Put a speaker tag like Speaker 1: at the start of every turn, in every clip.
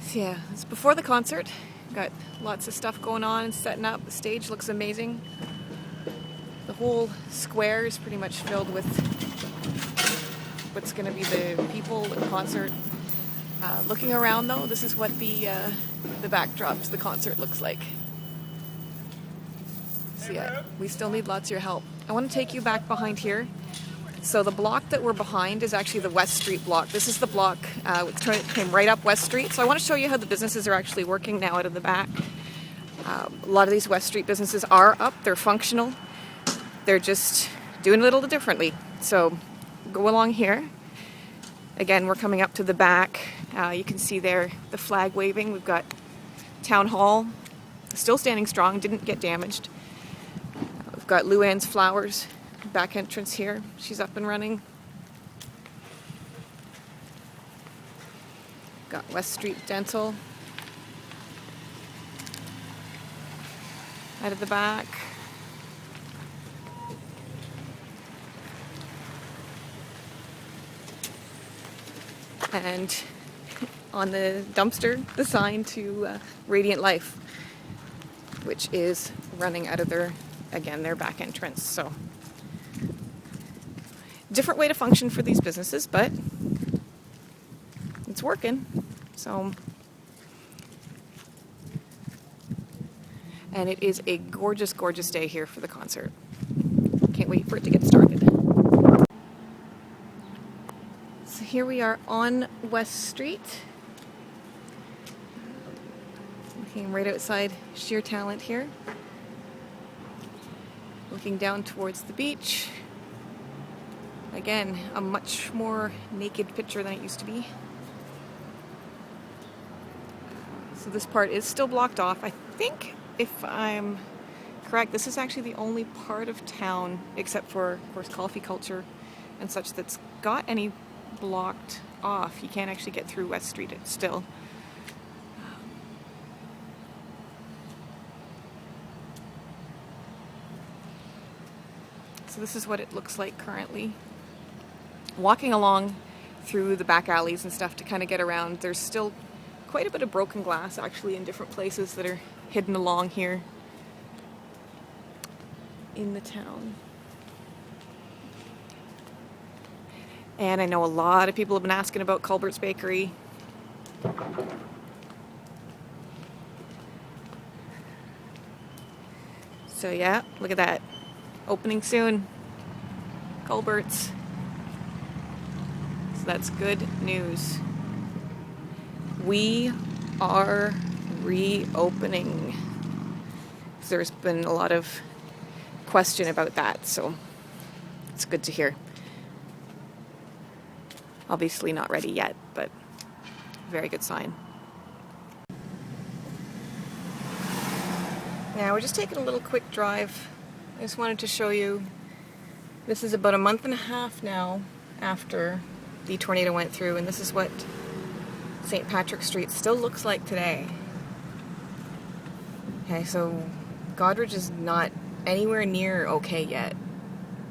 Speaker 1: So yeah, it's before the concert. Got lots of stuff going on and setting up. The stage looks amazing. The whole square is pretty much filled with what's going to be the people in concert. Looking around though, this is what the backdrop to the concert looks like. So yeah, we still need lots of your help. I want to take you back behind here. So the block that we're behind is actually the West Street block. This is the block which came right up West Street. So I want to show you how the businesses are actually working now out of the back. A lot of these West Street businesses are up. They're functional. They're just doing a little differently. So go along here. Again, we're coming up to the back. You can see there the flag waving. We've got Town Hall still standing strong, didn't get damaged. We've got Luann's Flowers, back entrance here. She's up and running. Got West Street Dental out of the back. And on the dumpster, the sign to Radiant Life, which is running out of their back entrance. So different way to function for these businesses, but it's working. So, and it is a gorgeous, gorgeous day here for the concert. Can't wait for it to get started. So here we are on West Street. Looking right outside Sheer Talent here. Looking down towards the beach. Again, a much more naked picture than it used to be. So this part is still blocked off. I think, if I'm correct, this is actually the only part of town, except for, of course, coffee culture and such, that's got any blocked off. You can't actually get through West Street still. So this is what it looks like currently. Walking along through the back alleys and stuff to kind of get around, there's still quite a bit of broken glass actually in different places that are hidden along here in the town. And I know a lot of people have been asking about Culbert's Bakery. So yeah, look at that. Opening soon. Culbert's. So that's good news. We are reopening. There's been a lot of question about that, so it's good to hear. Obviously not ready yet, but very good sign. Now we're just taking a little quick drive. I just wanted to show you, this is about a month and a half now after the tornado went through, and this is what St. Patrick's Street still looks like today. Okay, so Goderich is not anywhere near okay yet.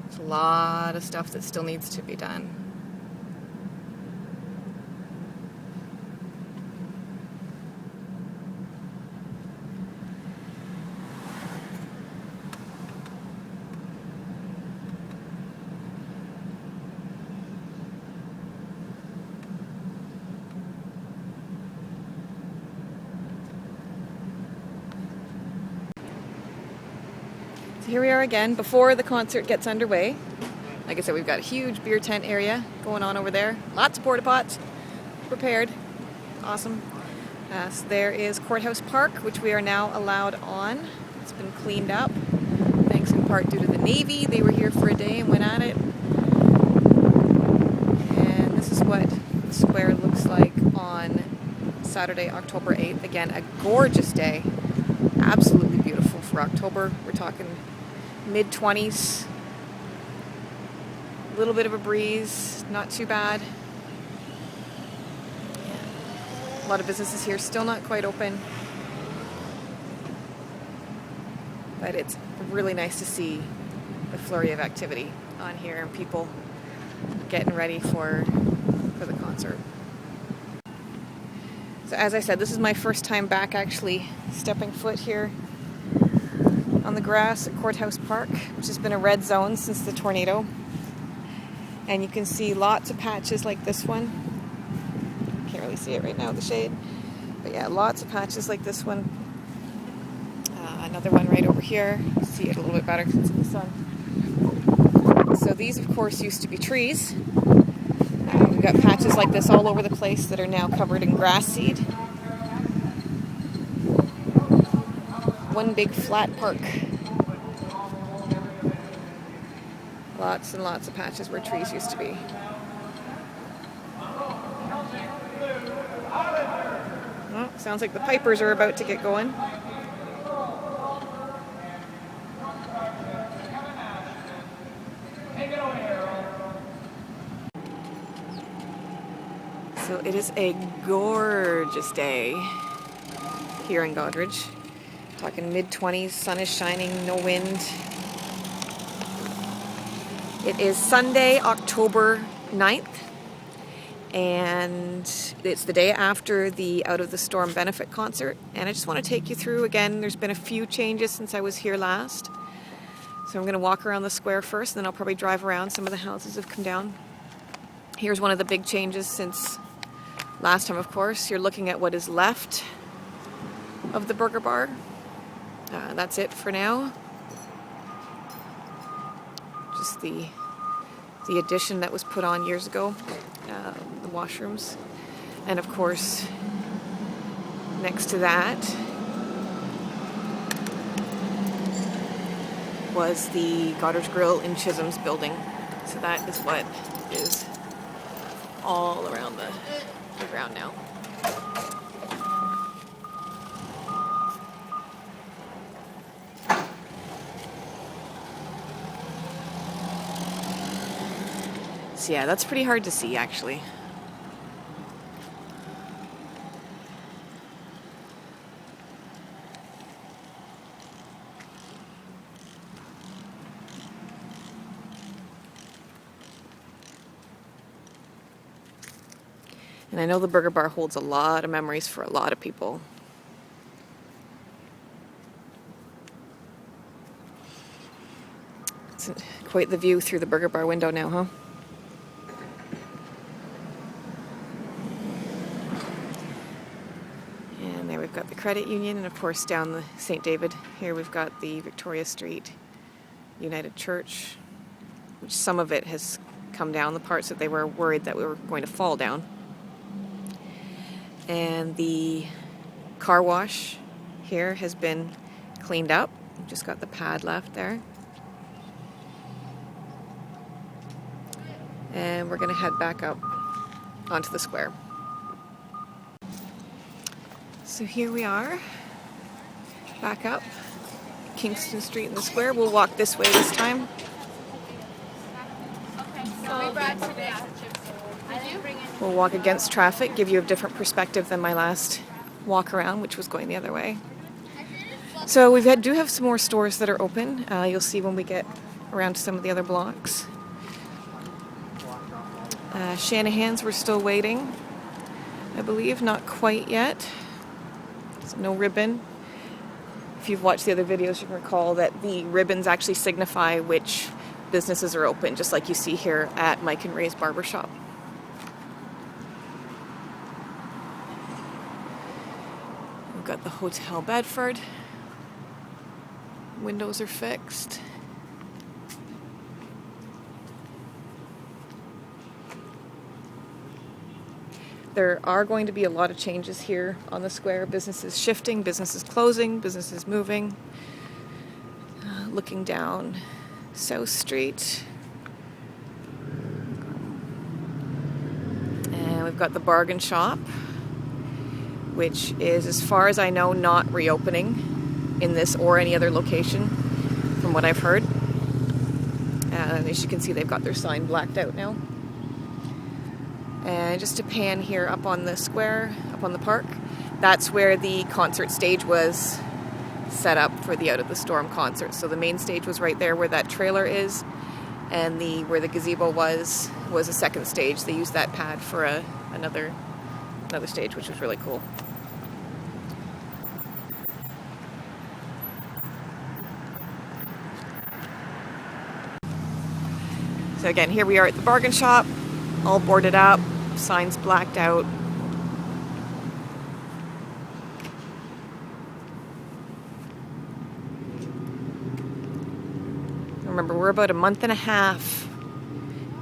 Speaker 1: There's a lot of stuff that still needs to be done. So here we are again before the concert gets underway. Like I said, we've got a huge beer tent area going on over there. Lots of porta pots prepared. Awesome. So there is Courthouse Park, which we are now allowed on. It's been cleaned up, thanks in part due to the Navy. They were here for a day and went at it. And this is what the square looks like on Saturday, October 8th. Again, a gorgeous day. Absolutely beautiful for October. We're talking mid-20s. A little bit of a breeze, not too bad. Yeah. A lot of businesses here still not quite open. But it's really nice to see the flurry of activity on here and people getting ready for the concert. So as I said, this is my first time back actually stepping foot here on the grass at Courthouse Park, which has been a red zone since the tornado. And you can see lots of patches like this one. Can't really see it right now with the shade. But yeah, lots of patches like this one. Another one right over here. See it a little bit better because it's in the sun. So these, of course, used to be trees. We've got patches like this all over the place that are now covered in grass seed. One big flat park. Lots and lots of patches where trees used to be. Well, sounds like the pipers are about to get going. So it is a gorgeous day here in Goderich. Talking mid-20s, sun is shining, no wind. It is Sunday, October 9th, and it's the day after the Out of the Storm benefit concert. And I just want to take you through, again, there's been a few changes since I was here last. So I'm going to walk around the square first, and then I'll probably drive around. Some of the houses have come down. Here's one of the big changes since last time, of course. You're looking at what is left of the burger bar. That's it for now. Just the addition that was put on years ago, the washrooms. And of course, next to that was the Goderich Grill in Chisholm's building. So that is what is all around the ground now. So yeah, that's pretty hard to see actually. And I know the burger bar holds a lot of memories for a lot of people. It's quite the view through the burger bar window now, huh? And there we've got the credit union, and of course down the St. David here we've got the Victoria Street United Church, which some of it has come down, the parts that they were worried that we were going to fall down. And the car wash here has been cleaned up. We've just got the pad left there. And we're going to head back up onto the square. So here we are, back up Kingston Street in the square. We'll walk this way this time. We'll walk against traffic, give you a different perspective than my last walk around, which was going the other way. So we do have some more stores that are open. You'll see when we get around to some of the other blocks. Shanahan's, we're still waiting, I believe, not quite yet. So no ribbon. If you've watched the other videos, you can recall that the ribbons actually signify which businesses are open, just like you see here at Mike and Ray's Barbershop. We've got the Hotel Bedford. Windows are fixed. There are going to be a lot of changes here on the square. Businesses shifting, businesses closing, businesses moving. Looking down South Street. And we've got the bargain shop, which is, as far as I know, not reopening in this or any other location, from what I've heard. And as you can see, they've got their sign blacked out now. And just to pan here up on the square, up on the park, that's where the concert stage was set up for the Out of the Storm concert. So the main stage was right there where that trailer is, and where the gazebo was a second stage. They used that pad for another another stage, which was really cool. So again, here we are at the bargain shop, all boarded up, signs blacked out. Remember, we're about a month and a half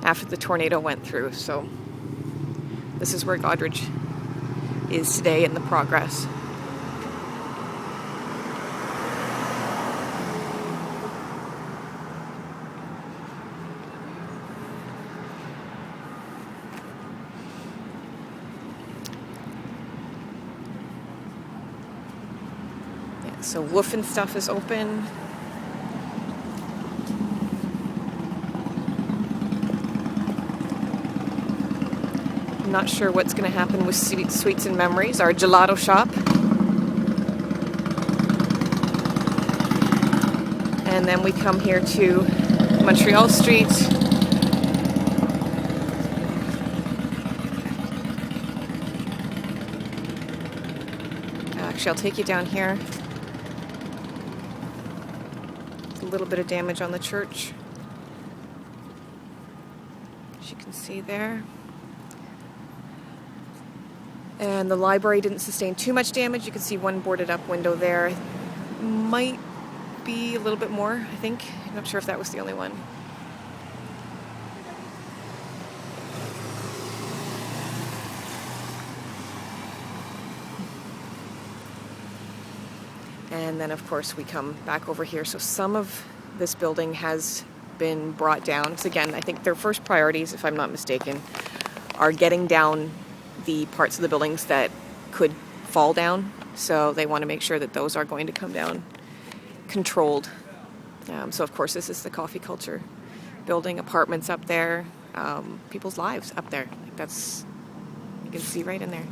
Speaker 1: after the tornado went through, so this is where Goderich is today in the progress. Yeah, so Woof and stuff is open. Not sure what's going to happen with Sweets and Memories, our gelato shop. And then we come here to Montreal Street. Actually, I'll take you down here. There's a little bit of damage on the church, as you can see there. And the library didn't sustain too much damage. You can see one boarded up window there. Might be a little bit more, I think. I'm not sure if that was the only one. And then of course we come back over here. So some of this building has been brought down. So again, I think their first priorities, if I'm not mistaken, are getting down the parts of the buildings that could fall down. So they want to make sure that those are going to come down controlled. So of course this is the coffee culture building, apartments up there, people's lives up there. That's, you can see right in there.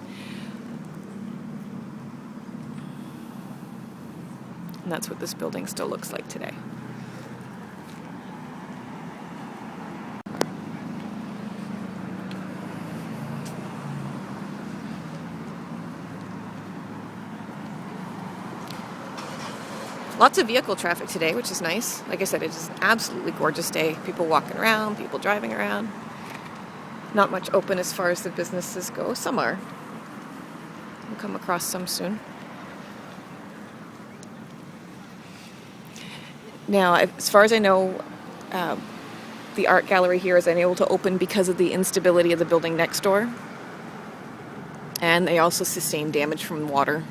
Speaker 1: And that's what this building still looks like today. Lots of vehicle traffic today, which is nice. Like I said, it is an absolutely gorgeous day. People walking around, people driving around. Not much open as far as the businesses go. Some are. We'll come across some soon. Now, as far as I know, the art gallery here is unable to open because of the instability of the building next door. And they also sustained damage from water.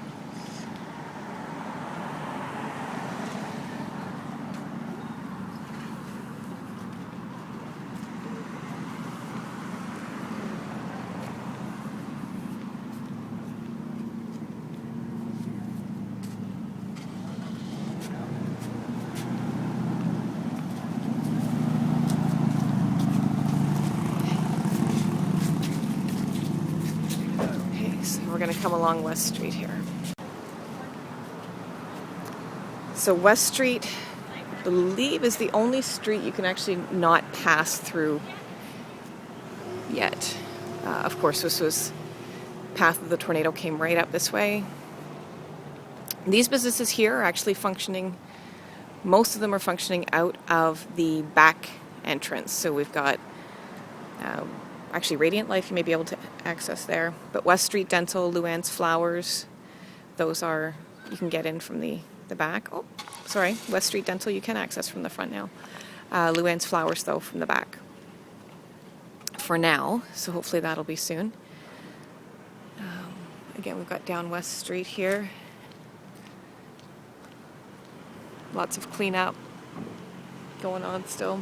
Speaker 1: We're going to come along West Street here. So West Street, I believe, is the only street you can actually not pass through yet. Of course, this was path of the tornado came right up this way. These businesses here are actually functioning, most of them are functioning out of the back entrance. So we've got actually Radiant Life you may be able to access there, but West Street Dental, Luann's Flowers, those are, you can get in from the back. Oh, sorry, West Street Dental you can access from the front now. Luann's Flowers though from the back for now, so hopefully that'll be soon. Again, we've got down West Street here. Lots of cleanup going on still.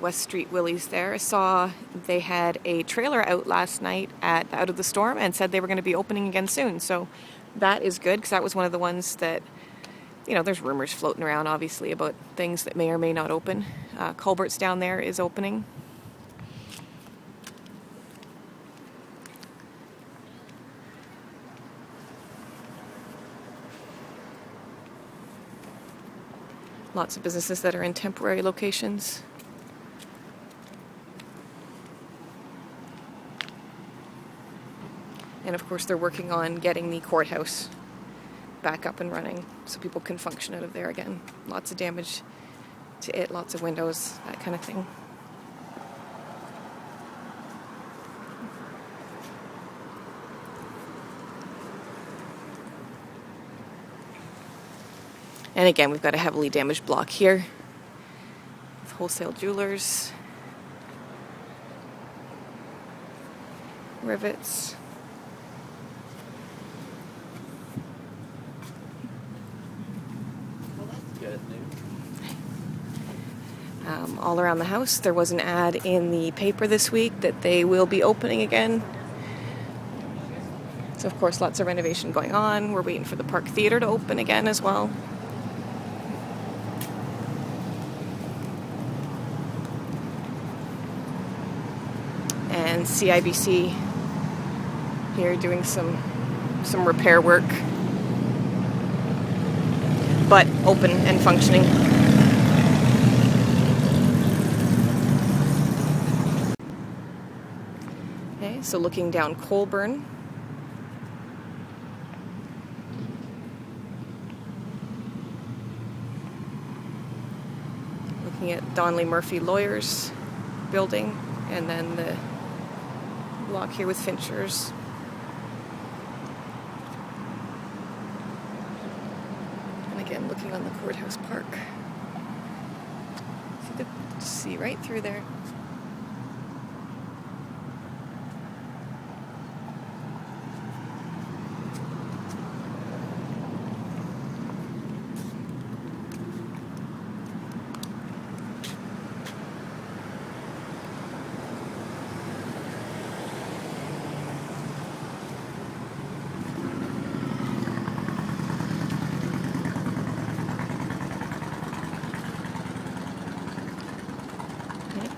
Speaker 1: West Street Willie's there. I saw they had a trailer out last night at Out of the Storm and said they were going to be opening again soon. So that is good, because that was one of the ones that, you know, there's rumors floating around obviously about things that may or may not open. Culbert's down there is opening. Lots of businesses that are in temporary locations. And of course they're working on getting the courthouse back up and running so people can function out of there again. Lots of damage to it, lots of windows, that kind of thing. And again, we've got a heavily damaged block here with wholesale jewelers, rivets. All around the house, there was an ad in the paper this week that they will be opening again. So of course, lots of renovation going on. We're waiting for the Park Theatre to open again as well. And CIBC here doing some repair work, but open and functioning. Okay, so looking down Colborne. Looking at Donnelly Murphy Lawyers building, and then the block here with Finchers. And again, looking on the Courthouse Park. So you could see right through there.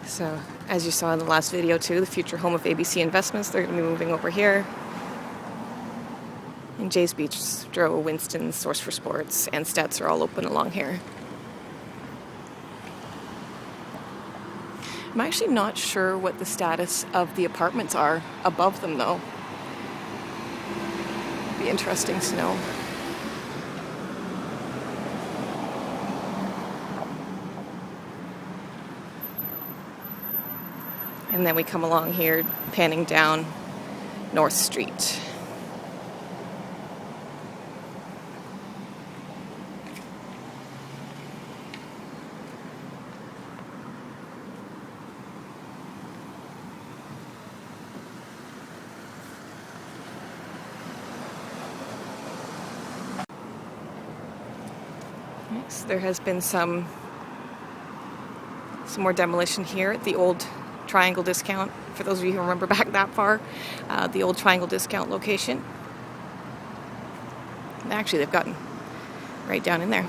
Speaker 1: So, as you saw in the last video too, the future home of ABC Investments, they're going to be moving over here. And Jay's Bistro, Winston's, Source for Sports, and Stats are all open along here. I'm actually not sure what the status of the apartments are above them though. It'd be interesting to know. And then we come along here, panning down North Street. Next, there has been some more demolition here at the old Triangle Discount, for those of you who remember back that far, the old Triangle Discount location. And actually, they've gotten right down in there.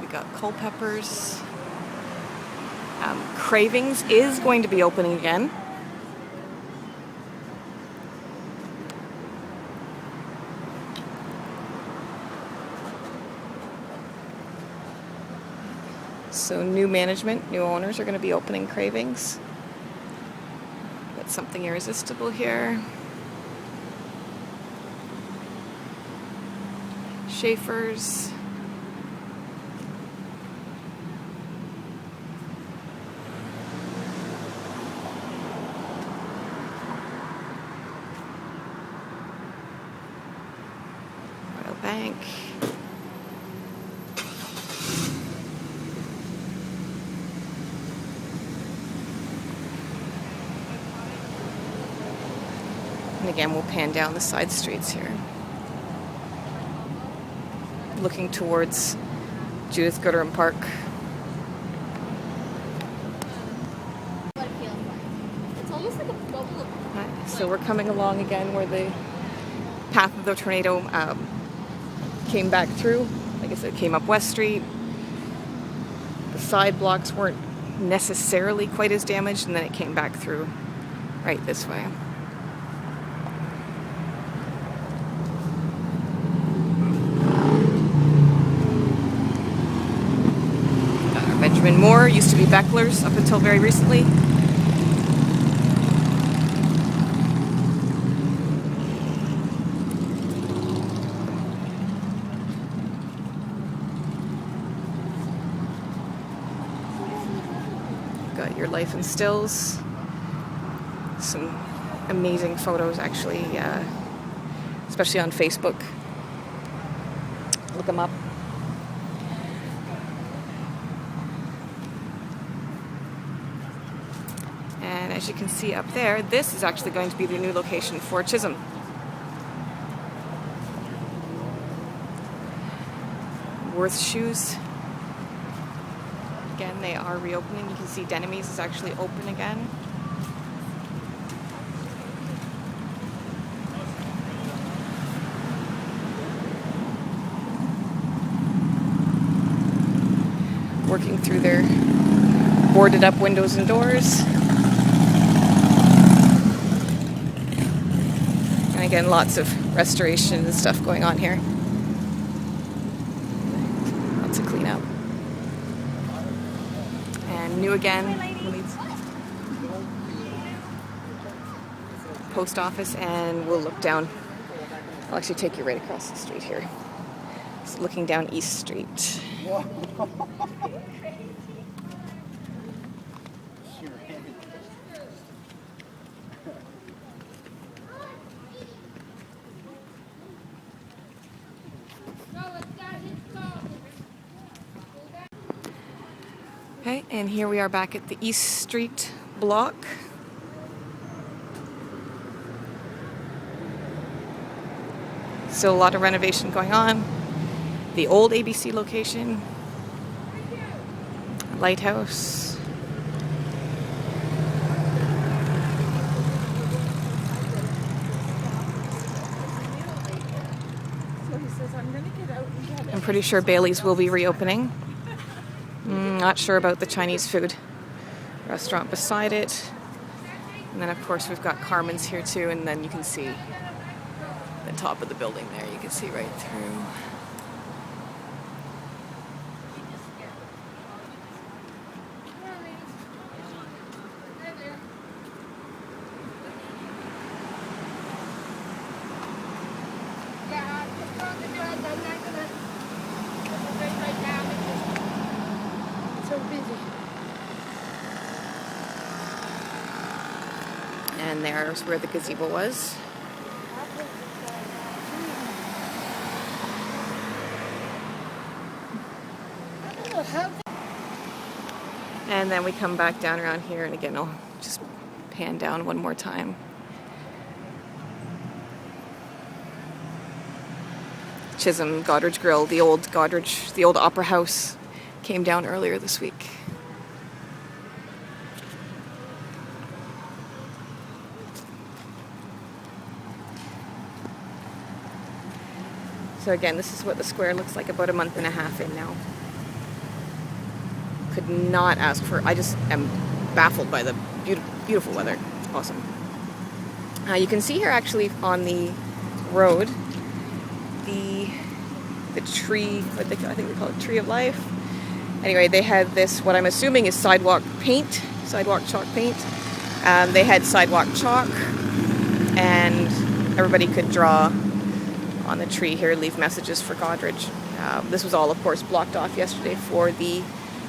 Speaker 1: We got Culpeppers. Cravings is going to be opening again. So new management, new owners are going to be opening Cravings. Got something irresistible here. Schaefer's. Bank. And again, we'll pan down the side streets here, looking towards Judith Goderich Park.
Speaker 2: What it feels like. It's almost like a bubble of...
Speaker 1: Right, so we're coming along again where the path of the tornado came back through. Like I said, it came up West Street. The side blocks weren't necessarily quite as damaged, and then it came back through right this way. Benjamin Moore used to be Beckler's up until very recently. Got your life in stills. Some amazing photos, actually, especially on Facebook. Look them up. And as you can see up there, this is actually going to be the new location for Chishom. Worth shoes. Again, they are reopening. You can see Denomy's is actually open again. Working through their boarded up windows and doors. And again, lots of restoration and stuff going on here. Lots of cleanup. And new again, post office, and we'll look down. I'll actually take you right across the street here. So looking down East Street. Okay, and here we are back at the East Street block. Still a lot of renovation going on. The old ABC location. Lighthouse. I'm pretty sure Bailey's will be reopening. Not sure about the Chinese food restaurant beside it. And then of course we've got Carmen's here too, and then you can see the top of the building there. You can see right through. And there's where the gazebo was. And then we come back down around here, and again I'll just pan down one more time. Chishom, Goderich Grill, the old Goderich, the old Opera House came down earlier this week. So again, this is what the square looks like about a month and a half in now. Could not ask for, I just am baffled by the beautiful weather. Awesome. You can see here actually on the road, the tree, I think they call it Tree of Life. Anyway, they had this, what I'm assuming is sidewalk paint, sidewalk chalk paint. They had sidewalk chalk, and everybody could draw on the tree here, leave messages for Goderich. This was all, of course, blocked off yesterday for the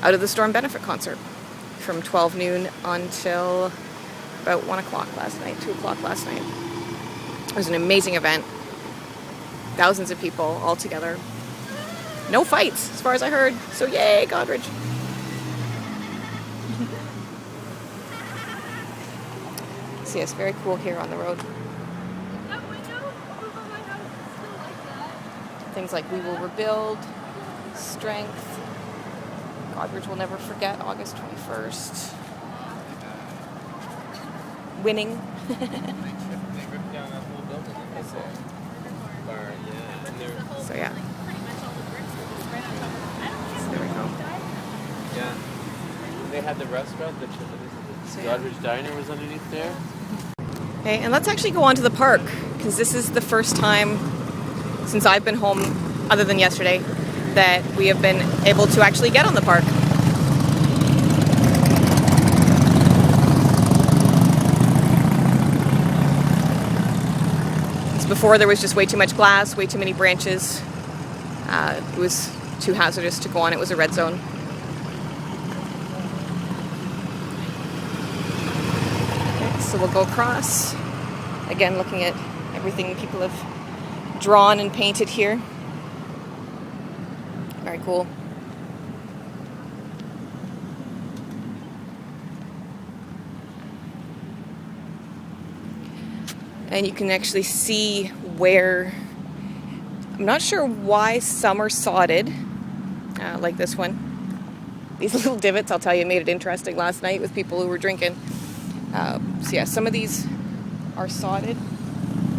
Speaker 1: Out of the Storm benefit concert from 12 noon until about 1 o'clock last night, 2 o'clock last night. It was an amazing event. Thousands of people all together. No fights, as far as I heard. So yay, Goderich. See, it's very cool here on the road. Things like We Will Rebuild, Strength. Goderich will never forget August 21st. Winning.
Speaker 3: They ripped down that whole building. That's it. Bar, yeah. And they're,
Speaker 1: So yeah.
Speaker 2: Pretty much all the bricks were just right on top of it. I don't
Speaker 1: So there we go.
Speaker 3: yeah. They had the restaurant, the
Speaker 1: So, yeah.
Speaker 3: Goderich Diner was underneath there.
Speaker 1: Okay, and let's actually go on to the park, because this is the first time since I've been home, other than yesterday, that we have been able to actually get on the park. Before there was just way too much glass, way too many branches. It was too hazardous to go on. It was a red zone. Okay, so we'll go across. Again, looking at everything people have drawn and painted here. Very cool. And you can actually see where, I'm not sure why some are sodded, like this one. These little divots, I'll tell you, made it interesting last night with people who were drinking. So yeah, some of these are sodded,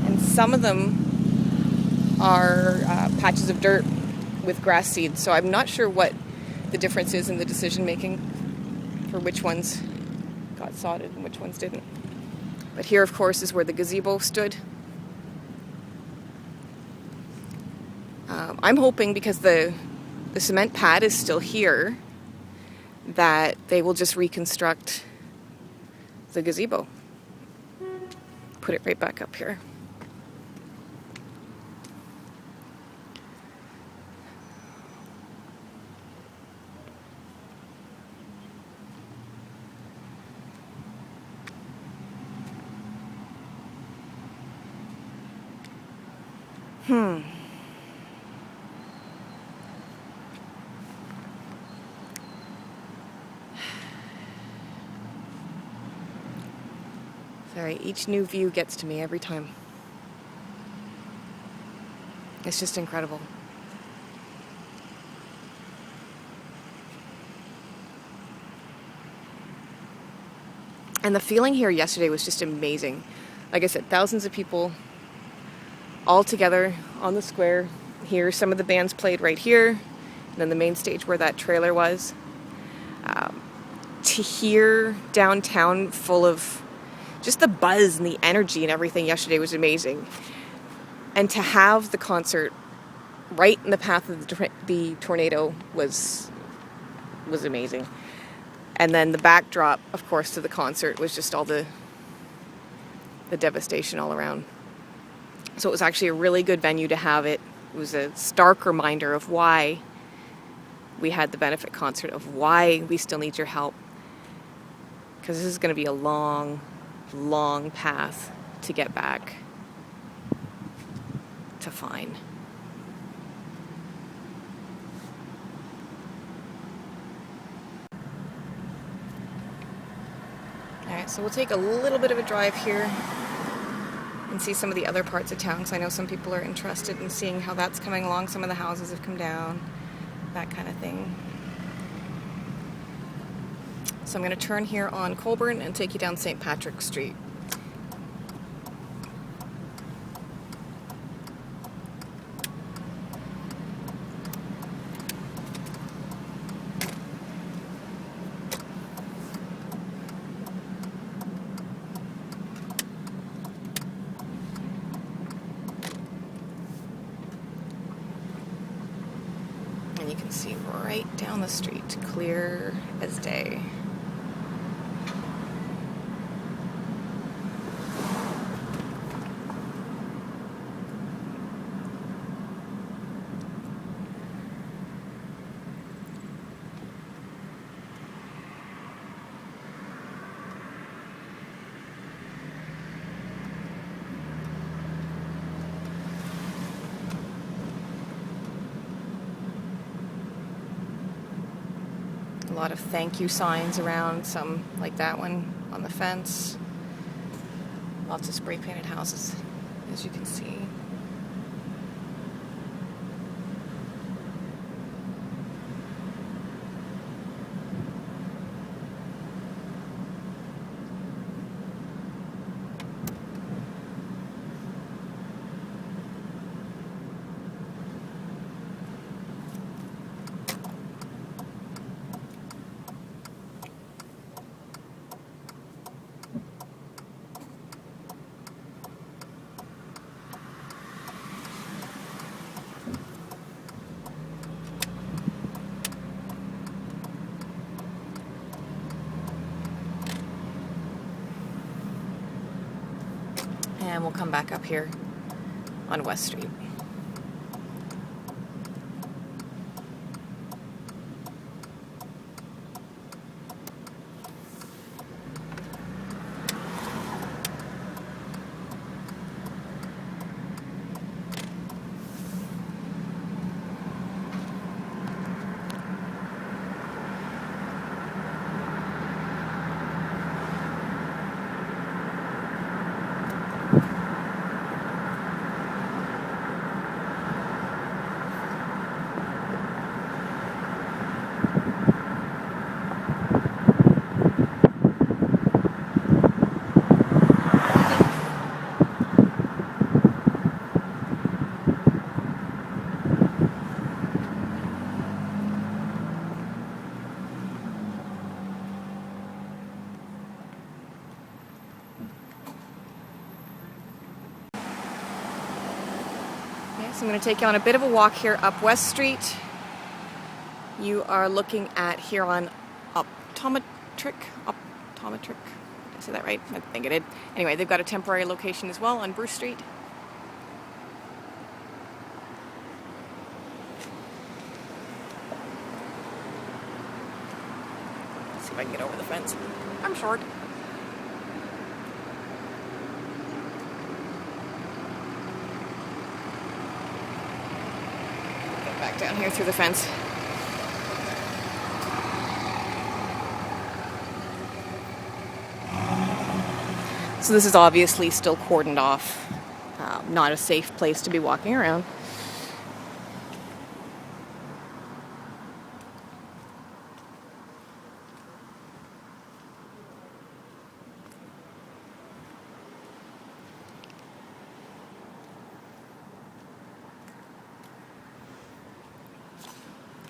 Speaker 1: and some of them are patches of dirt with grass seed. So I'm not sure what the difference is in the decision making for which ones got sodded and which ones didn't. But here, of course, is where the gazebo stood. I'm hoping, because the cement pad is still here, that they will just reconstruct the gazebo. Put it right back up here. Sorry, each new view gets to me every time. It's just incredible. And the feeling here yesterday was just amazing. Like I said, thousands of people all together on the square here. Some of the bands played right here, and then the main stage where that trailer was. To hear downtown full of just the buzz and the energy and everything yesterday was amazing. And to have the concert right in the path of the tornado was amazing. And then the backdrop, of course, to the concert was just all the devastation all around. So it was actually a really good venue to have it. It was a stark reminder of why we had the benefit concert, of why we still need your help. Because this is going to be a long, long path to get back to fine. Alright, so we'll take a little bit of a drive here and see some of the other parts of town, because I know some people are interested in seeing how that's coming along. Some of the houses have come down, that kind of thing. So I'm going to turn here on Colborne and take you down St. Patrick's Street. And you can see right down the street, clear as day. A lot of thank you signs around, some like that one on the fence. Lots of spray painted houses, as you can see. and we'll come back up here on West Street. So I'm going to take you on a bit of a walk here up West Street. You are looking at here on Optometric. Did I say that right? I think I did. Anyway, they've got a temporary location as well on Bruce Street. Let's see if I can get over the fence. I'm short. Back down here through the fence. So this is obviously still cordoned off. Not a safe place to be walking around.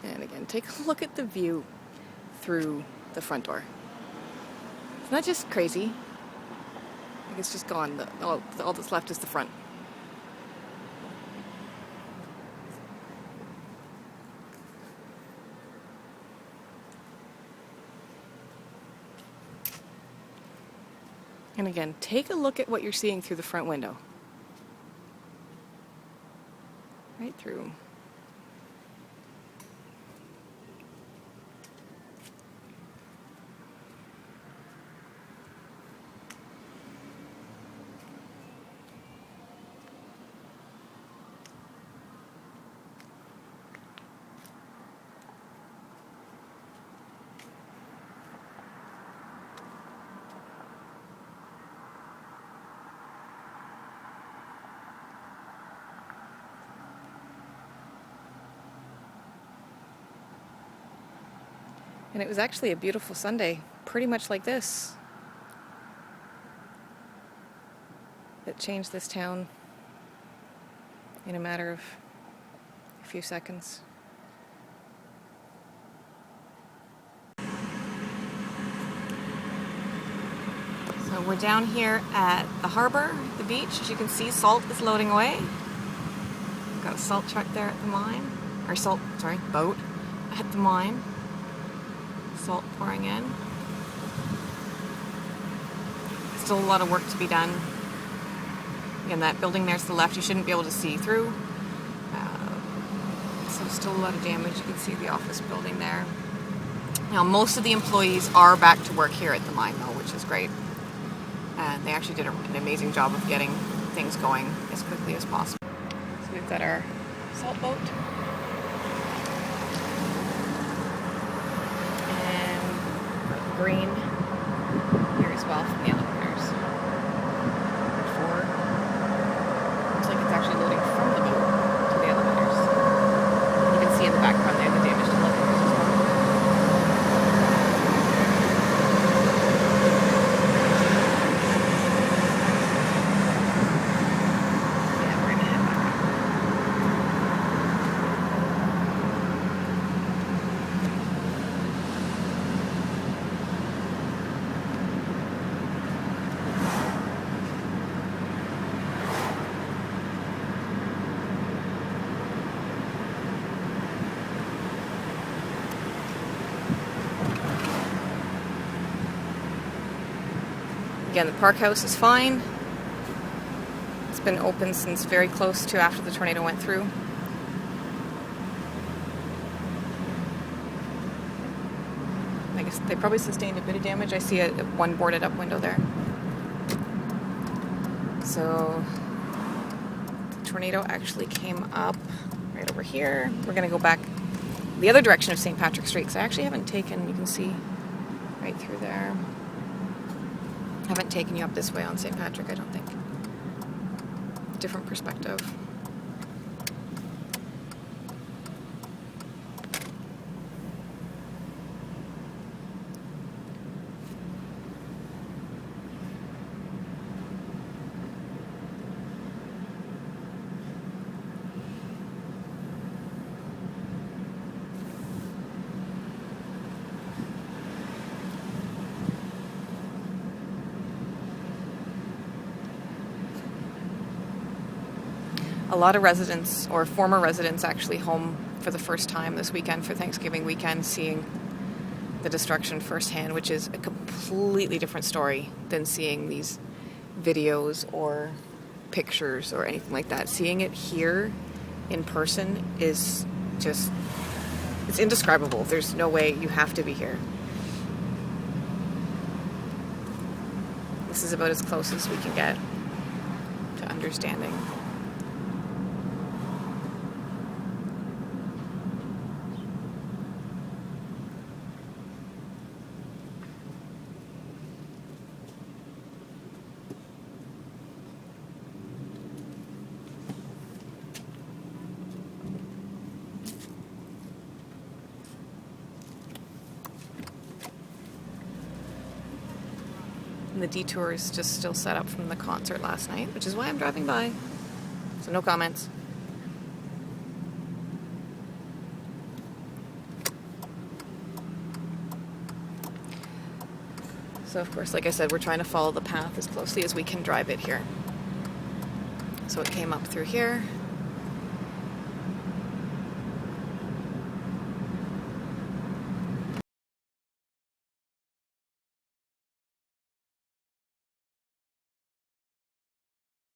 Speaker 1: And again, take a look at the view through the front door. It's not just crazy. Like it's just gone. All that's left is the front. And again, take a look at what you're seeing through the front window. Right through. And it was actually a beautiful Sunday, pretty much like this, that changed this town in a matter of a few seconds. So we're down here at the harbour, the beach. As you can see, salt is loading away. We've got a salt truck there at the mine, or boat at the mine. Salt pouring in. Still a lot of work to be done. Again, that building there to the left, you shouldn't be able to see through. So still a lot of damage. You can see the office building there. Now, most of the employees are back to work here at the mine, though, which is great. And they actually did an amazing job of getting things going as quickly as possible. So we've got our salt boat. Green here as well from the elevators. Looks like it's actually loading from the boat to the elevators. You can see in the background there the damaged elevators as well. Yeah, we're gonna head back up. Again, the park house is fine. It's been open since very close to after the tornado went through. I guess they probably sustained a bit of damage. I see one boarded up window there. So the tornado actually came up right over here. We're going to go back the other direction of St. Patrick Street because I actually haven't taken, you can see right through there. Haven't taken you up this way on St. Patrick, I don't think. Different perspective. A lot of residents, or former residents, actually home for the first time this weekend for Thanksgiving weekend, seeing the destruction firsthand, which is a completely different story than seeing these videos or pictures or anything like that. Seeing it here in person is just, it's indescribable. There's no way, you have to be here. This is about as close as we can get to understanding. And the detour is just still set up from the concert last night, which is why I'm driving by. So no comments. So of course, like I said, we're trying to follow the path as closely as we can drive it here. So it came up through here.